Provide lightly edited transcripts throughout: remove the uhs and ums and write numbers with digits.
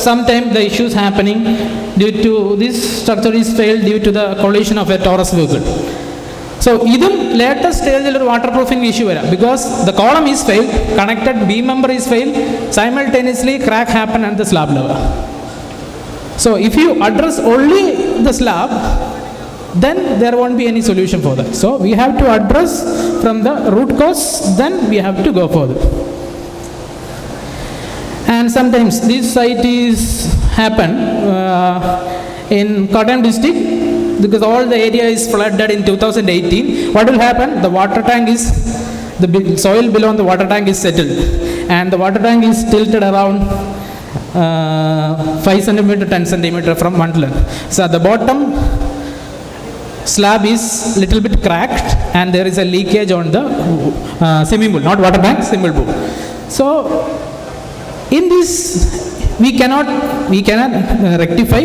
sometimes the issues happening due to this structure is failed due to the collision of a Taurus vehicle. So idum latest stage il waterproofing issue vara, because the column is failed, connected beam member is failed, simultaneously crack happen at the slab level. So if you address only the slab, then there won't be any solution for that. So we have to address from the root cause, then we have to go further. And sometimes these sites happen in Kottayam district, because all the area is flooded in 2018. What will happen? The water tank is, the soil below the water tank is settled, and the water tank is tilted around 5 centimeter, 10 centimeter from one length. So at the bottom slab is little bit cracked, and there is a leakage on the swimming pool, not water tank, swimming pool. So in this we cannot rectify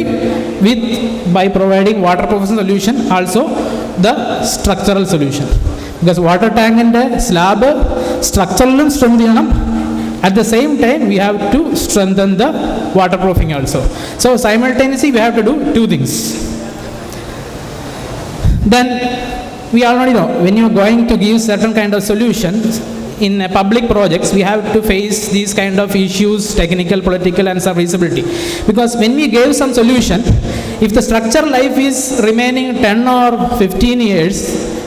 with by providing waterproofing solution, also the structural solution, because water tank and the slab structural strength, at the same time we have to strengthen the waterproofing also. So simultaneously we have to do two things. Then we already know, when you are going to give certain kind of solutions in public projects, we have to face these kind of issues, technical, political and serviceability. Because when we gave some solution, if the structure life is remaining 10 or 15 years,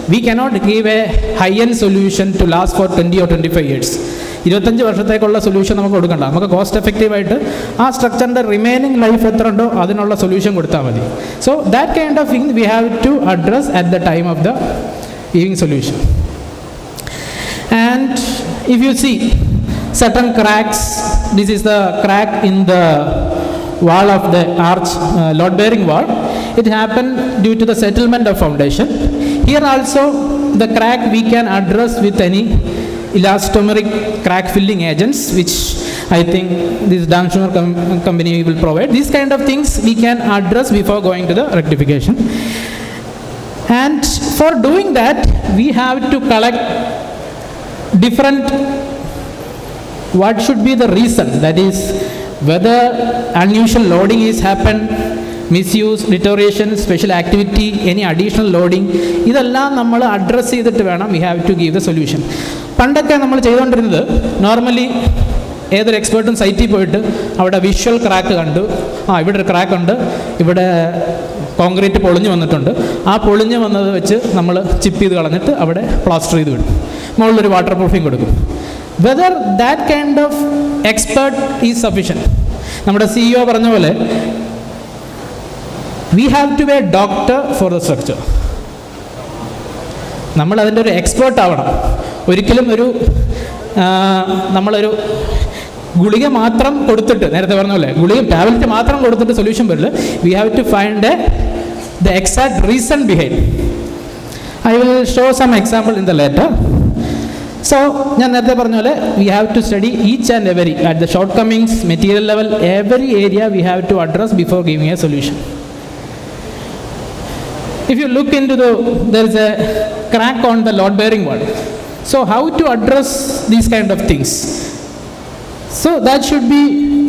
we cannot give a high-end solution to last for 20 or 25 years. 25 വർഷത്തേക്കുള്ള solution നമുക്ക് കൊടുക്കണ്ട, നമുക്ക് cost എഫക്റ്റീവായിട്ട് ആ സ്ട്രക്ചറിൻ്റെ remaining life എത്ര ഉണ്ടോ അതിനുള്ള solution കൊടുത്താൽ മതി. So that kind of thing we have to address at the time of the giving solution. And if you see certain cracks, this is the crack in the wall of the arch, load bearing wall. It happened due to the settlement of foundation. Here also the crack we can address with any elastomeric crack filling agents, which I think this Danshumer company will provide. These kind of things we can address before going to the rectification. And for doing that we have to collect different, what should be the reason, that is whether unusual loading is happened, misuse, deterioration, special activity, any additional loading, ഇതെല്ലാം നമ്മൾ address ചെയ്തിട്ട് വേണം we have to give the solution. പണ്ടൊക്കെ നമ്മൾ ചെയ്തുകൊണ്ടിരുന്നത്, normally ഏതൊരു എക്സ്പേർട്ടും സൈറ്റിൽ പോയിട്ട് അവിടെ വിഷ്വൽ ക്രാക്ക് കണ്ടു, ഇവിടെ ഒരു ക്രാക്ക് ഉണ്ട്, ഇവിടെ കോൺക്രീറ്റ് പൊളിഞ്ഞു വന്നിട്ടുണ്ട്, ആ പൊളിഞ്ഞു വന്നത് വെച്ച് നമ്മൾ ചിപ്പ് ചെയ്ത് കളഞ്ഞിട്ട് അവിടെ പ്ലാസ്റ്റർ ചെയ്ത് വിടും, മുകളിലൊരു വാട്ടർ പ്രൂഫിങ് കൊടുക്കും. Whether that kind of expert is sufficient. നമ്മുടെ CEO പറഞ്ഞ പോലെ we have to be a doctor for the structure. നമ്മൾ അതിൻ്റെ ഒരു എക്സ്പേർട്ട് ആവണം. ഒരിക്കലും നമ്മളൊരു ഗുളിക മാത്രം കൊടുത്തിട്ട്, നേരത്തെ പറഞ്ഞ പോലെ ഗുളിക ടാബ്ലറ്റ് മാത്രം കൊടുത്തിട്ട് സൊല്യൂഷൻ വരില്ല. We have to find the exact reason behind. I will show some example in the letter. So ഞാൻ നേരത്തെ പറഞ്ഞ പോലെ we have to study each and every at the shortcomings, material level, every area we have to address before giving a solution. If you look into there is a crack on the load bearing wall. So how to address these kind of things? So that should be,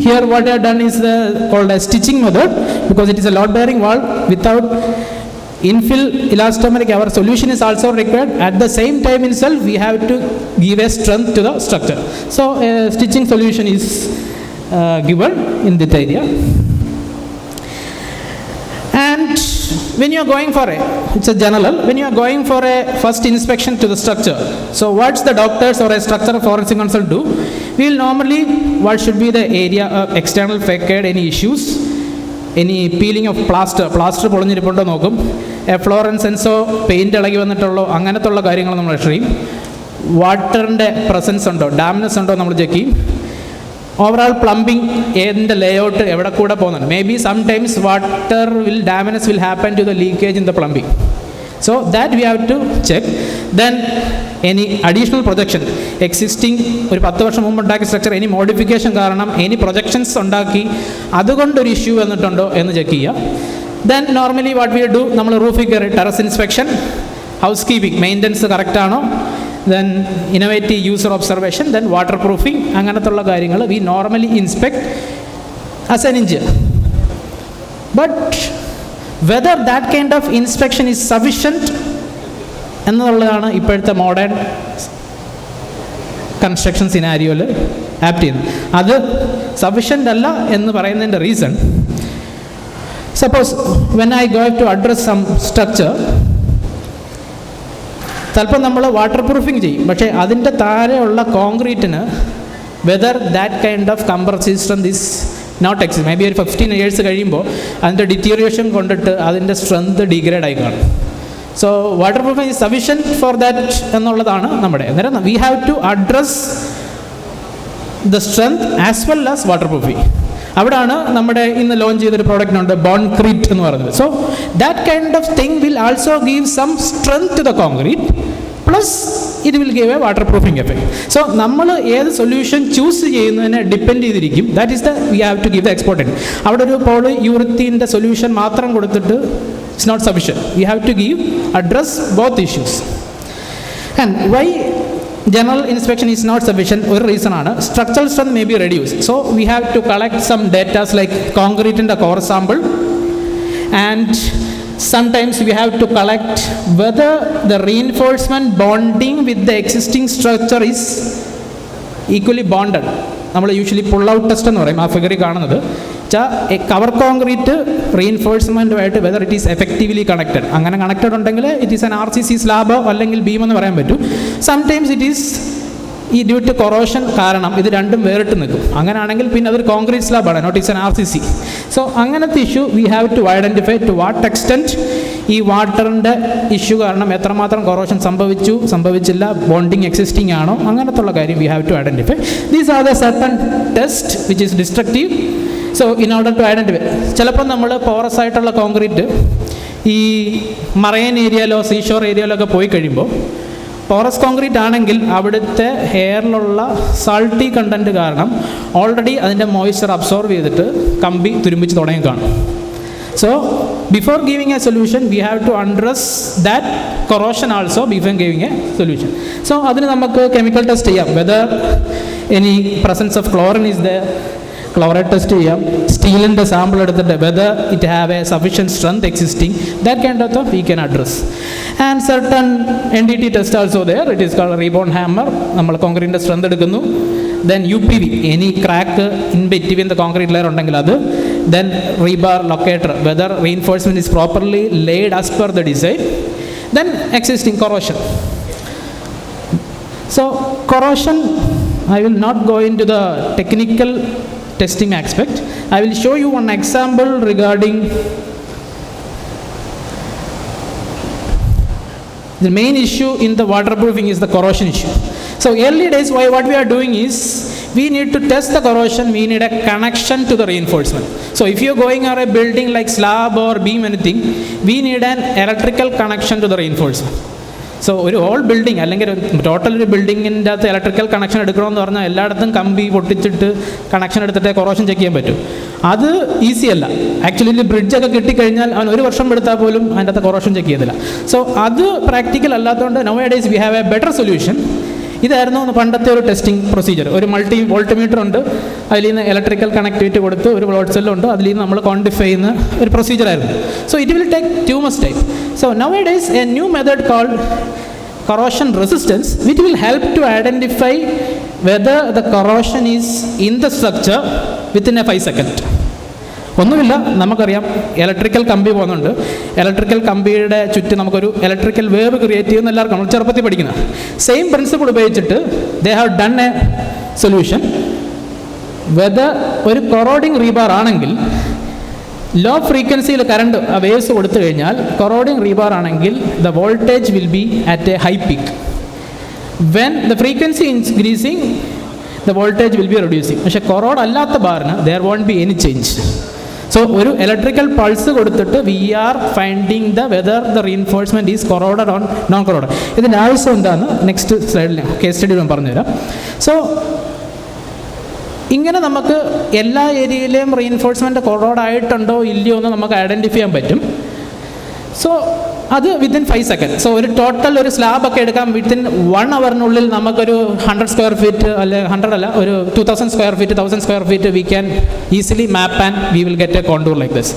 here what I have done is called a stitching method, because it is a load bearing wall. Without infill elastomeric, our solution is also required. At the same time itself we have to give a strength to the structure. So a stitching solution is given in that area. And when you are going for it's a general, when you are going for a first inspection to the structure, so what's the doctors or a structural forensic consult do? We will normally, what should be the area of external facade, any issues, any peeling of plaster പൊളിഞ്ഞിരിപ്പുണ്ടോ നോക്കും, ഫ്ലോറൻസെൻസോ paint ഇളകി വന്നിട്ടുള്ളോ അങ്ങനത്തുള്ള കാര്യങ്ങൾ നമ്മൾ measure ചെയ്യും. വാട്ടറിൻ്റെ presence ഉണ്ടോ, dampness ഉണ്ടോ നമ്മൾ check ചെയ്യും. ഓവറോൾ പ്ലംബിംഗ് ഏതിൻ്റെ ലേഔട്ട് എവിടെ കൂടെ പോകുന്നുണ്ട്. Maybe sometimes water damage will happen to the leakage in the plumbing. So that we have to check. Then any additional projection, existing ഒരു 10 വർഷം മുമ്പ് ഉണ്ടാക്കിയ സ്ട്രക്ചർ എനി മോഡിഫിക്കേഷൻ കാരണം എനി പ്രൊജക്ഷൻസ് ഉണ്ടാക്കി അതുകൊണ്ടൊരു ഇഷ്യൂ വന്നിട്ടുണ്ടോ എന്ന് ചെക്ക് ചെയ്യുക. Then normally what we do, നമ്മൾ റൂഫിൽ കയറി terrace inspection, housekeeping maintenance correct ആണോ, then innovative user observation, then waterproofing, അങ്ങനത്തുള്ള കാര്യങ്ങൾ we normally inspect as an engineer. But whether that kind of inspection is sufficient എന്നുള്ളതാണ് ഇപ്പോഴത്തെ modern construction സിനാരിയോയിൽ apt ചെയ്യുന്നത്. അത് സഫിഷ്യൻ്റ് അല്ല എന്ന് പറയുന്നതിൻ്റെ reason, suppose when I go to address some structure, ചിലപ്പോൾ നമ്മൾ വാട്ടർ പ്രൂഫിങ് ചെയ്യും, പക്ഷേ അതിൻ്റെ താഴെയുള്ള കോൺക്രീറ്റിന് whether that kind of compressive strength is not exist. Maybe ഒരു 15 years കഴിയുമ്പോൾ അതിൻ്റെ ഡിറ്റീരിയേഷൻ കൊണ്ടിട്ട് അതിൻ്റെ സ്ട്രെങ്ത് ഡിഗ്രേഡ് ആയി കാണും. So waterproofing is sufficient for that എന്നുള്ളതാണ് നമ്മുടെ. അന്നേരം we have to address the strength as well as waterproofing. അവിടെയാണ് നമ്മുടെ ഇന്ന് ലോഞ്ച് ചെയ്തൊരു പ്രോഡക്റ്റിനുണ്ട് ബോൺക്രീറ്റ് എന്ന് പറയുന്നത്. So that kind of thing will also give some strength to the concrete, plus it will give a waterproofing effect. So നമ്മൾ ഏത് solution choose ചെയ്യുന്നതിനെ ഡിപ്പെൻഡ് ചെയ്തിരിക്കും. That is the we have to give the എക്സ്പോർട്ടൻറ്റ്. അവിടെ ഒരു പോളിയൂറിത്തീൻ്റെ solution മാത്രം കൊടുത്തിട്ട് it's not sufficient. We have to give address both issues. And why general inspection is not sufficient? ഒരു റീസൺ ആണ്, structural strength may be reduced. So we have to collect some datas like കോൺക്രീറ്റിൻ്റെ core sample, and sometimes we have to collect whether the reinforcement bonding with the existing structure is equally bonded. നമ്മൾ usually pull out test എന്ന് പറയും ആ ഫിഗറിൽ കാണുന്നത്. Cover concrete റീഇൻഫോഴ്സ്മെൻറ്റുമായിട്ട് whether it is effectively connected. അങ്ങനെ connected ഉണ്ടെങ്കിൽ it is an RCC സ്ലാബോ അല്ലെങ്കിൽ ബീം എന്ന് പറയാൻ പറ്റും. സംടൈംസ് ഇറ്റ് ഈസ് ഈ ഡ്യൂ ടു കൊറോഷൻ കാരണം ഇത് രണ്ടും വേറിട്ട് നിൽക്കും. അങ്ങനെയാണെങ്കിൽ പിന്നെ അതൊരു കോൺക്രീറ്റ് സ്ലാബാണ്, not is an RCC. So അങ്ങനത്തെ issue we have to identify to what extent ഈ വാട്ടറിൻ്റെ ഇഷ്യൂ കാരണം എത്രമാത്രം കൊറോഷൻ സംഭവിച്ചില്ല, ബോണ്ടിങ് എക്സിസ്റ്റിംഗ് ആണോ, അങ്ങനത്തുള്ള കാര്യം we have to identify. These are the certain test which is destructive. So in order to identify, ചിലപ്പോൾ നമ്മൾ പോറസ് ആയിട്ടുള്ള കോൺക്രീറ്റ് ഈ മറൈൻ ഏരിയയിലോ സീഷോർ ഏരിയയിലോ ഒക്കെ പോയി കഴിയുമ്പോൾ, പോറസ് കോൺക്രീറ്റ് ആണെങ്കിൽ അവിടുത്തെ ഹെയറിലുള്ള സാൾട്ടി കണ്ടൻറ്റ് കാരണം ഓൾറെഡി അതിൻ്റെ മോയ്സ്ചർ അബ്സോർവ് ചെയ്തിട്ട് കമ്പി തുരുമ്പിച്ച് തുടങ്ങി കാണും. So before giving a solution we have to address that corrosion also before giving a solution. So അതിന് നമുക്ക് കെമിക്കൽ ടെസ്റ്റ് ചെയ്യാം, whether any presence of chlorine is the chloride test ചെയ്യാം. സ്റ്റീലിൻ്റെ സാമ്പിൾ എടുത്തിട്ട് whether it have a sufficient strength existing, that kind of we can address. And certain NDT test also there, it is called rebound hammer. നമ്മൾ കോൺക്രീറ്റിൻ്റെ strength എടുക്കുന്നു. Then UPV, any crack in between the concrete layer ഉണ്ടെങ്കിൽ അത്. Then rebar locator, whether reinforcement is properly laid as per the design. Then existing corrosion. So corrosion, I will not go into the technical testing aspect. I will show you one example regarding the main issue in the waterproofing is the corrosion issue. So early days, what we are doing is we need to test the corrosion, we need a connection to the reinforcement. So if you are going on a building like slab or beam anything, we need an electrical connection to the reinforcement. So ഒരു whole building അല്ലെങ്കിൽ total ഒരു ബിൽഡിങ്ങിൻ്റെ അകത്ത് electrical connection എടുക്കണമെന്ന് പറഞ്ഞാൽ എല്ലായിടത്തും കമ്പി പൊട്ടിച്ചിട്ട് കണക്ഷൻ എടുത്തിട്ട് കൊറോഷൻ ചെക്ക് ചെയ്യാൻ പറ്റും. അത് ഈസി അല്ല. ആക്ച്വലി ബ്രിഡ്ജൊക്കെ കിട്ടിക്കഴിഞ്ഞാൽ അവൻ ഒരു വർഷം എടുത്താൽ പോലും അതിൻ്റെ അകത്ത് കൊറോഷൻ ചെക്ക് ചെയ്തില്ല. സോ അത് പ്രാക്ടിക്കൽ അല്ലാത്തതുകൊണ്ട് nowadays we have a better solution. ഇതായിരുന്നു പണ്ടത്തെ ഒരു ടെസ്റ്റിംഗ് പ്രൊസീജിയർ. ഒരു മൾട്ടി വോൾട്ട്മീറ്റർ ഉണ്ട്, അതിൽ നിന്ന് ഇലക്ട്രിക്കൽ കണക്ടിവിറ്റി കൊടുത്ത് ഒരു ലോഡ് സെല്ലുണ്ട്, അതിൽ നിന്ന് നമ്മൾ ക്വാണ്ടിഫൈ ചെയ്യുന്ന ഒരു പ്രൊസീജിയറായിരുന്നു. So it will take too much time. So nowadays a new method called corrosion resistance, which will help to identify whether the corrosion is in the structure within a 5 seconds. ഒന്നുമില്ല, നമുക്കറിയാം electrical കമ്പി പോകുന്നുണ്ട്, electrical കമ്പിയുടെ ചുറ്റും നമുക്കൊരു electrical wave create ചെയ്യുന്ന എല്ലാവർക്കും നമ്മൾ ചെറുപ്പത്തിൽ പഠിക്കുന്ന സെയിം പ്രിൻസിപ്പിൾ ഉപയോഗിച്ചിട്ട് they have done a solution. Whether ഒരു കൊറോഡിങ് റീബാർ ആണെങ്കിൽ ലോ ഫ്രീക്വൻസിയിൽ കറണ്ട് വേവ്സ് കൊടുത്തു കഴിഞ്ഞാൽ കൊറോഡിങ് റീബാർ ആണെങ്കിൽ the voltage will be at a high peak. When the frequency increasing the voltage will be reducing. പക്ഷേ corrode അല്ലാത്ത ബാറിന് there won't be any change. So ഒരു electrical pulse കൊടുത്തിട്ട് we are finding the whether the reinforcement is corroded on non corroded. ഇതിൻ്റെ ആവശ്യം എന്താണെന്ന് next സ്ലൈഡിൽ case സ്റ്റഡിയിൽ ഞാൻ പറഞ്ഞുതരാം. സോ ഇങ്ങനെ നമുക്ക് എല്ലാ ഏരിയയിലെയും റീഇൻഫോഴ്സ്മെൻറ്റ് കൊറോഡ് ആയിട്ടുണ്ടോ ഇല്ലയോ എന്ന് നമുക്ക് ഐഡൻറ്റിഫൈ ചെയ്യാൻ പറ്റും. സോ അത് വിത്തിൻ 5 സെക്കൻഡ്. സോ ഒരു ടോട്ടൽ ഒരു സ്ലാബൊക്കെ എടുക്കാൻ വിത്തിൻ 1 അവറിനുള്ളിൽ നമുക്കൊരു 100 സ്ക്വയർ ഫീറ്റ് അല്ലെ 100 അല്ല ഒരു 2000 square feet 1000 square feet we can easily map and we will get A contour like this.